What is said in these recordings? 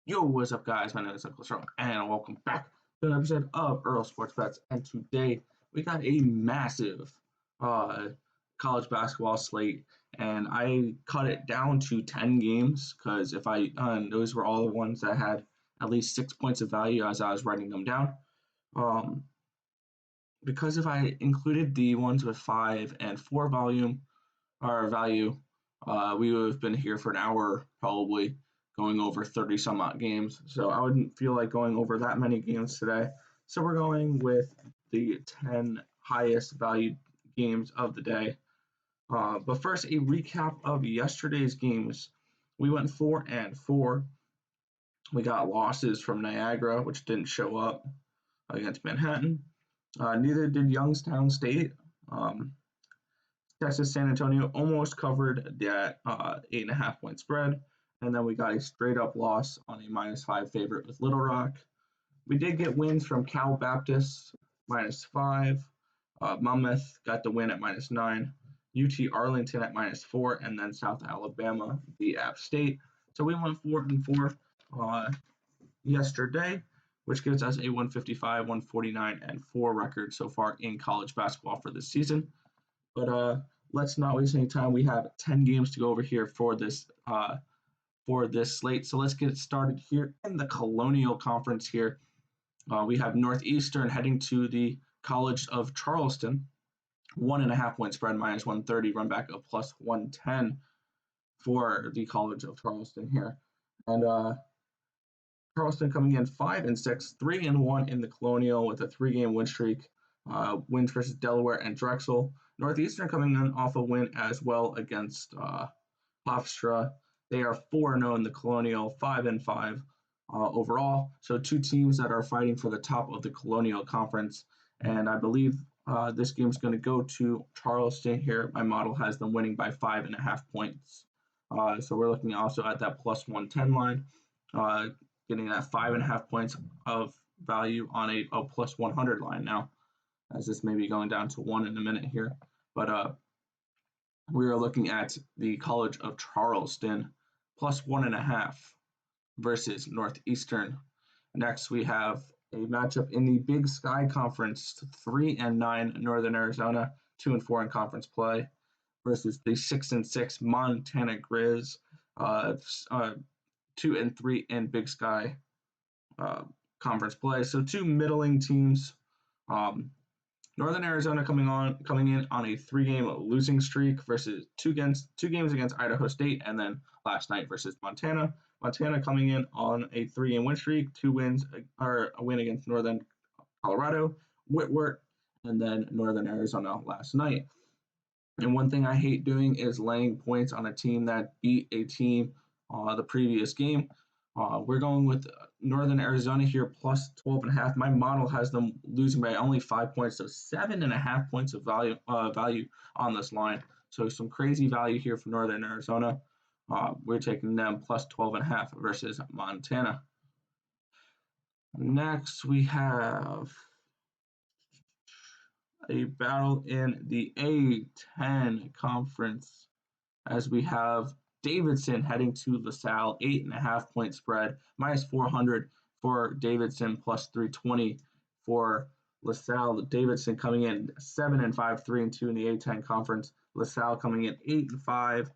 Yo, what's up, guys? My name is Uncle Strong, and welcome back to an episode of Earl Sports Bets. And today we got a massive uh, college basketball slate, and I cut it down to 10 games because if I those were all the ones that had at least 6 points of value as I was writing them down. Um, because if I included the ones with 5 and 4 volume or value, we would have been here for an hour probably going over 30 some odd games. So I wouldn't feel like going over that many games today. So we're going with the 10 highest valued games of the day. But first, a recap of yesterday's games. We went 4-4. We got losses from Niagara, which didn't show up against Manhattan. Neither did Youngstown State. Um, Texas San Antonio almost covered that 8.5 point spread. And then we got a straight up loss on a -5 favorite with Little Rock. We did get wins from Cal Baptist -5. Monmouth got the win at -9. UT Arlington at -4. And then South Alabama beat App State. So we went 4-4 yesterday, which gives us a 155, 149, and 4 record so far in college basketball for this season. But let's not waste any time. We have 10 games to go over here for this slate. So let's get started here in the Colonial Conference here. We have Northeastern heading to the College of Charleston. 1.5 point spread, -130, run back of +110 for the College of Charleston here. And Charleston coming in 5-6, 3-1 in the Colonial with a 3-game win streak. Wins versus Delaware and Drexel. Northeastern coming in off a win as well against Hofstra. They are 4-0 in the Colonial, 5-5 overall. So two teams that are fighting for the top of the Colonial Conference. And I believe this game is going to go to Charleston here. My model has them winning by 5.5 points. So we're looking also at that +110 line, getting that 5.5 points of value on a +100 line now, as this may be going down to 1 in a minute here. But we are looking at the College of Charleston +1.5 versus Northeastern. Next, we have a matchup in the Big Sky Conference, 3-9 Northern Arizona, 2-4 in conference play, versus the 6-6 Montana Grizz, 2-3 in Big Sky conference play. So two middling teams. Northern Arizona coming in on a 3-game losing streak versus two games against Idaho State, and then last night versus Montana. Montana coming in on a 3-game win streak, 2 wins or a win against Northern Colorado, Whitworth, and then Northern Arizona last night. And one thing I hate doing is laying points on a team that beat a team the previous game. We're going with Northern Arizona here +12.5. My model has them losing by only 5 points, so 7.5 points of value on this line. So some crazy value here for Northern Arizona. We're taking them +12.5 versus Montana. Next, we have a battle in the A10 conference, as we have Davidson heading to LaSalle, 8.5 point spread, -400 for Davidson, +320 for LaSalle. Davidson coming in 7-5, 3-2 in the A10 conference. LaSalle coming in 8-5,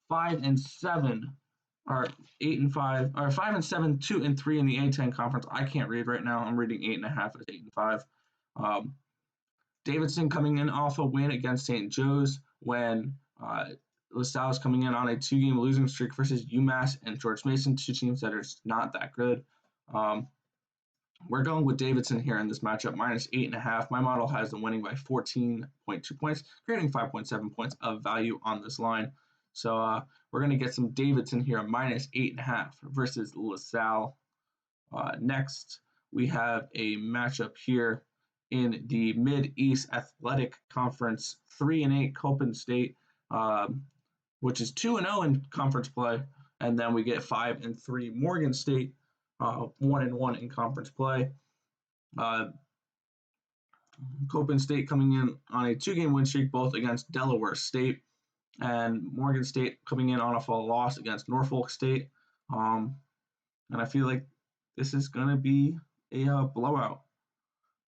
5-7, or 8-5, or 5-7, 2-3 in the A10 conference. I can't read right now. I'm reading 8.5 as 8-5. Davidson coming in off a win against St. Joe's when LaSalle is coming in on a 2-game losing streak versus UMass and George Mason, two teams that are not that good. We're going with Davidson here in this matchup, -8.5. My model has them winning by 14.2 points, creating 5.7 points of value on this line. So we're going to get some Davidson here, -8.5 versus LaSalle. Next, we have a matchup here in the Mid-East Athletic Conference, 3-8 Copen State, which is 2-0 in conference play, and then we get 5-3 Morgan State, 1-1 in conference play. Copen State coming in on a 2-game win streak, both against Delaware State, and Morgan State coming in on a full loss against Norfolk State. and I feel like this is going to be a blowout.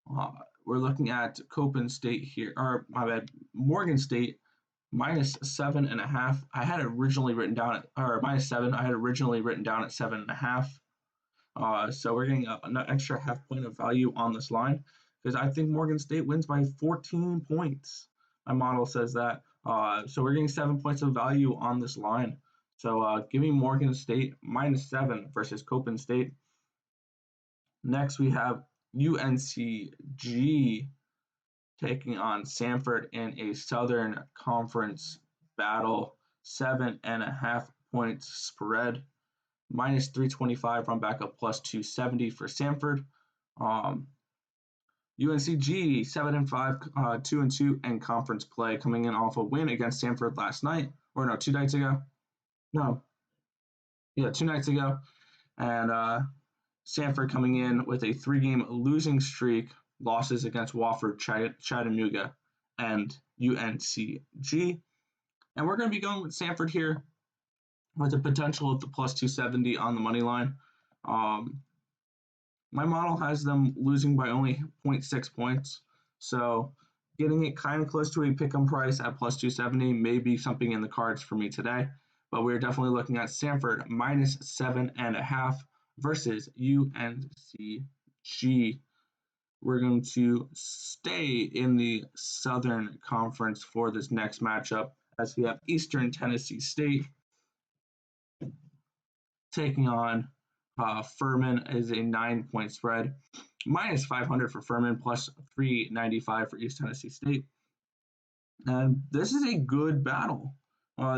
Uh, we're looking at Copen State here, or my bad, Morgan State minus 7.5. I had originally written down at, or minus 7. I had originally written down at 7.5. So we're getting an extra half point of value on this line because I think Morgan State wins by 14 points. My model says that. So we're getting 7 points of value on this line. So give me Morgan State minus 7 versus Copen State. Next, we have UNCG taking on Samford in a Southern Conference battle. 7.5 points spread. Minus 325 run back up plus 270 for Samford. UNCG 7-5, 2-2 in conference play, coming in off a win against Samford last night, or no, 2 nights ago. No, yeah, 2 nights ago, and Samford coming in with a 3-game losing streak, losses against Wofford, Chattanooga, and UNCG. And we're going to be going with Samford here with the potential of the plus 270 on the money line. My model has them losing by only 0.6 points, so getting it kind of close to a pick 'em price at plus 270 may be something in the cards for me today. But we're definitely looking at Samford minus 7.5 versus UNCG. We're going to stay in the Southern Conference for this next matchup as we have Eastern Tennessee State taking on Furman is a 9-point spread, minus 500 for Furman, plus 395 for East Tennessee State. And this is a good battle.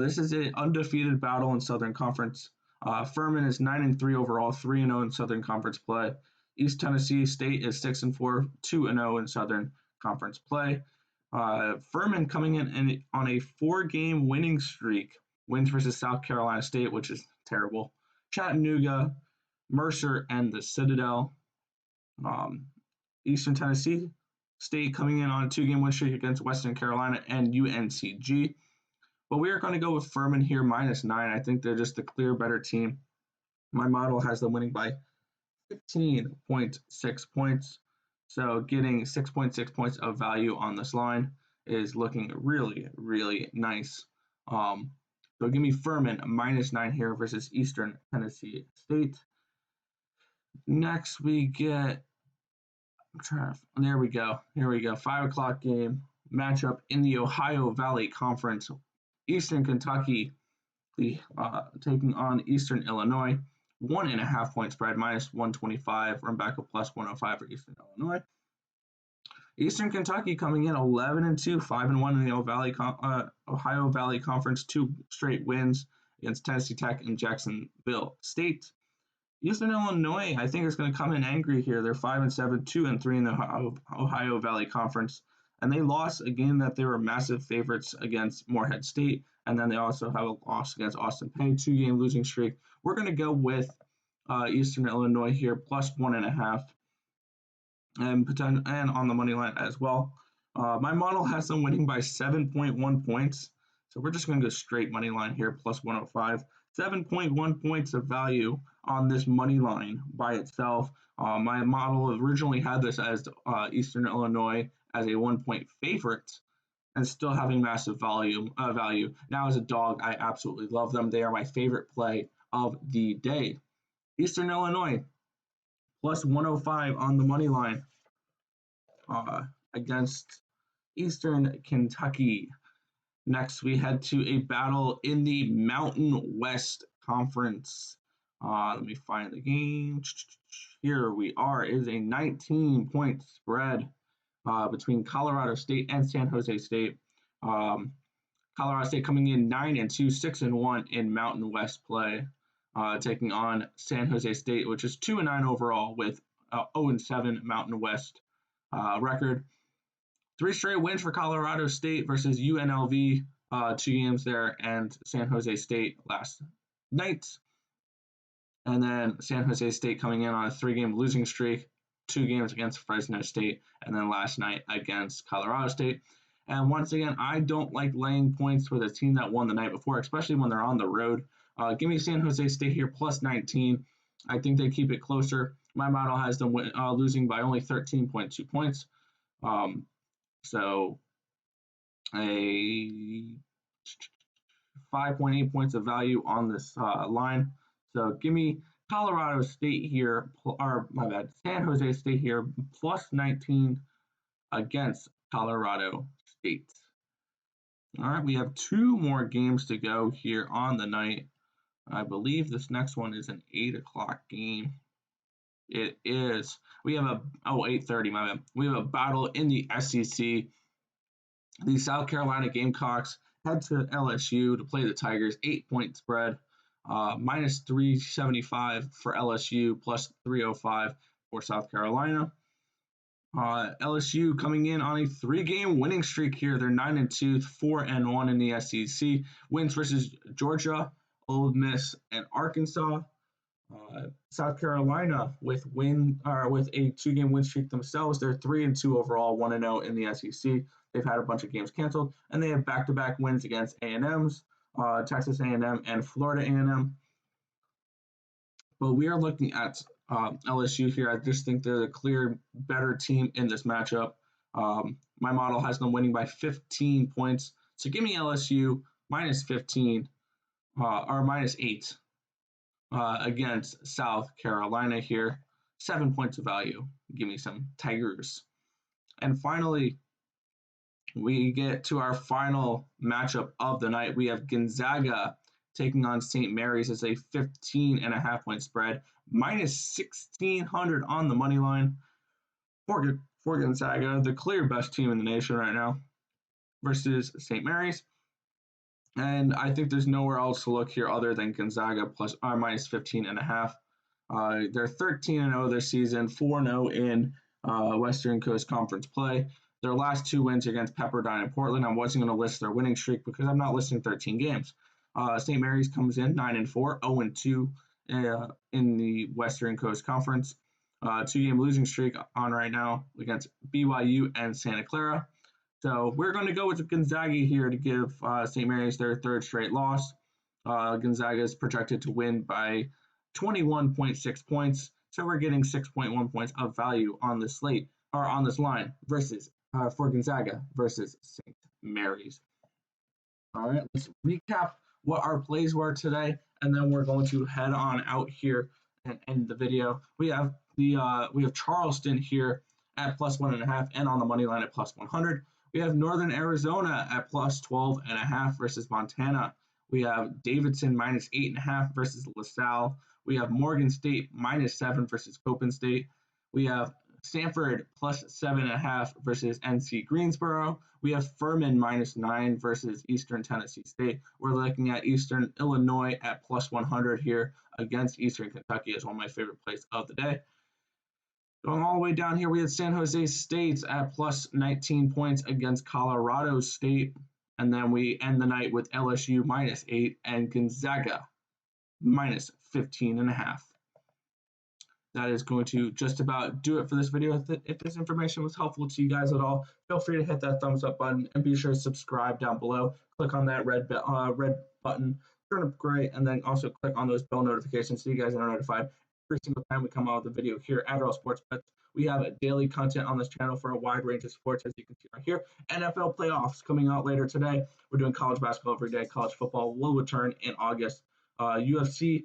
This is an undefeated battle in Southern Conference. Furman is 9-3 overall, 3-0 in Southern Conference play. East Tennessee State is 6-4, 2-0 in Southern Conference play. Furman coming in on a 4-game winning streak. Wins versus South Carolina State, which is terrible. Chattanooga, Mercer, and the Citadel. Eastern Tennessee State coming in on a 2-game win streak against Western Carolina and UNCG. But we are going to go with Furman here, minus 9. I think they're just the clear better team. My model has them winning by 15.6 points. So getting 6.6 points of value on this line is looking really, really nice. So give me Furman minus 9 here versus Eastern Tennessee State. Next we get, there we go. Here we go. 5 o'clock game matchup in the Ohio Valley Conference. Eastern Kentucky taking on Eastern Illinois. 1.5 point spread, minus 125. Run back up plus 105 for Eastern Illinois. Eastern Kentucky coming in 11-2, 5-1 in the Ohio Valley Conference, 2 straight wins against Tennessee Tech and Jacksonville State. Eastern Illinois, I think, is going to come in angry here. They're 5-7, 2-3 in the Ohio Valley Conference, and they lost a game that they were massive favorites against Morehead State, and then they also have a loss against Austin Peay, 2-game losing streak. We're going to go with Eastern Illinois here, plus 1.5. And on the money line as well. My model has them winning by 7.1 points. So we're just going to go straight money line here, plus 105. 7.1 points of value on this money line by itself. My model originally had this as Eastern Illinois as a 1-point favorite and still having massive value. Now as a dog, I absolutely love them. They are my favorite play of the day. Eastern Illinois, plus 105 on the money line against Eastern Kentucky. Next, we head to a battle in the Mountain West Conference. Let me find the game. Here we are. It is a 19-point spread between Colorado State and San Jose State. Colorado State coming in 9-2, 6-1 in Mountain West play, taking on San Jose State, which is 2-9 overall with 0-7 Mountain West record. 3 straight wins for Colorado State versus UNLV, 2 games there, and San Jose State last night. And then San Jose State coming in on a 3-game losing streak, 2 games against Fresno State, and then last night against Colorado State. And once again, I don't like laying points with a team that won the night before, especially when they're on the road. Give me San Jose State here, plus 19. I think they keep it closer. My model has them losing by only 13.2 points. So a 5.8 points of value on this line. So give me Colorado State here, or my bad, San Jose State here, plus 19 against Colorado State. All right, we have two more games to go here on the night. I believe this next one is an 8 o'clock game. It is. We have 8:30, my bad. We have a battle in the SEC. The South Carolina Gamecocks head to LSU to play the Tigers. 8-point spread, minus 375 for LSU, plus 305 for South Carolina. LSU coming in on a 3-game winning streak here. They're 9-2, 4-1 in the SEC. Wins versus Georgia, Ole Miss, and Arkansas. South Carolina with a 2-game win streak themselves. They're 3-2 overall, 1-0 in the SEC. They've had a bunch of games canceled, and they have back-to-back wins against A&M's, Texas A&M, and Florida A&M. But we are looking at LSU here. I just think they're the clear better team in this matchup. My model has them winning by 15 points. So give me LSU minus 15 or minus 8 against South Carolina here. 7 points of value. Give me some Tigers. And finally, we get to our final matchup of the night. We have Gonzaga taking on St. Mary's as a 15.5-point spread, minus 1,600 on the money line for Gonzaga, the clear best team in the nation right now, versus St. Mary's. And I think there's nowhere else to look here other than Gonzaga plus or minus 15.5. They're 13-0 this season, 4-0 in Western Coast Conference play. Their last 2 wins against Pepperdine and Portland. I wasn't going to list their winning streak because I'm not listing 13 games. St. Mary's comes in 9-4, 0-2 in the Western Coast Conference. 2-game losing streak on right now against BYU and Santa Clara. So we're going to go with Gonzaga here to give St. Mary's their 3rd straight loss. Gonzaga is projected to win by 21.6 points. So we're getting 6.1 points of value on this slate or on this line versus for Gonzaga versus St. Mary's. All right, let's recap what our plays were today, and then we're going to head on out here and end the video. We have Charleston here at plus 1.5 and on the money line at plus 100. We have Northern Arizona at plus 12.5 versus Montana. We have Davidson minus 8.5 versus LaSalle. We have Morgan State minus 7 versus Copen State. We have Stanford plus 7.5 versus NC Greensboro. We have Furman minus 9 versus Eastern Tennessee State. We're looking at Eastern Illinois at plus 100 here against Eastern Kentucky as one of my favorite plays of the day. Going all the way down here, we have San Jose State at plus 19 points against Colorado State. And then we end the night with LSU minus 8 and Gonzaga minus 15.5. That is going to just about do it for this video. If this information was helpful to you guys at all, feel free to hit that thumbs up button and be sure to subscribe down below. Click on that red button, turn it gray, and then also click on those bell notifications so you guys are notified every single time we come out with a video here at All Sports Bets. We have daily content on this channel for a wide range of sports, as you can see right here. NFL playoffs coming out later today. We're doing college basketball every day. College football will return in August. UFC,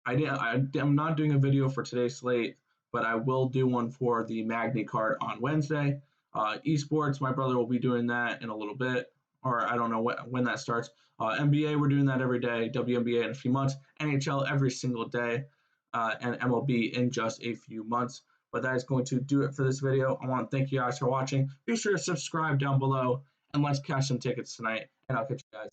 I'm not doing a video for today's slate, but I will do one for the Magny card on Wednesday. Esports, my brother will be doing that in a little bit, or I don't know when that starts. NBA, we're doing that every day. WNBA in a few months. NHL every single day, and MLB in just a few months. But that is going to do it for this video. I want to thank you guys for watching. Be sure to subscribe down below, and let's cash some tickets tonight, and I'll catch you guys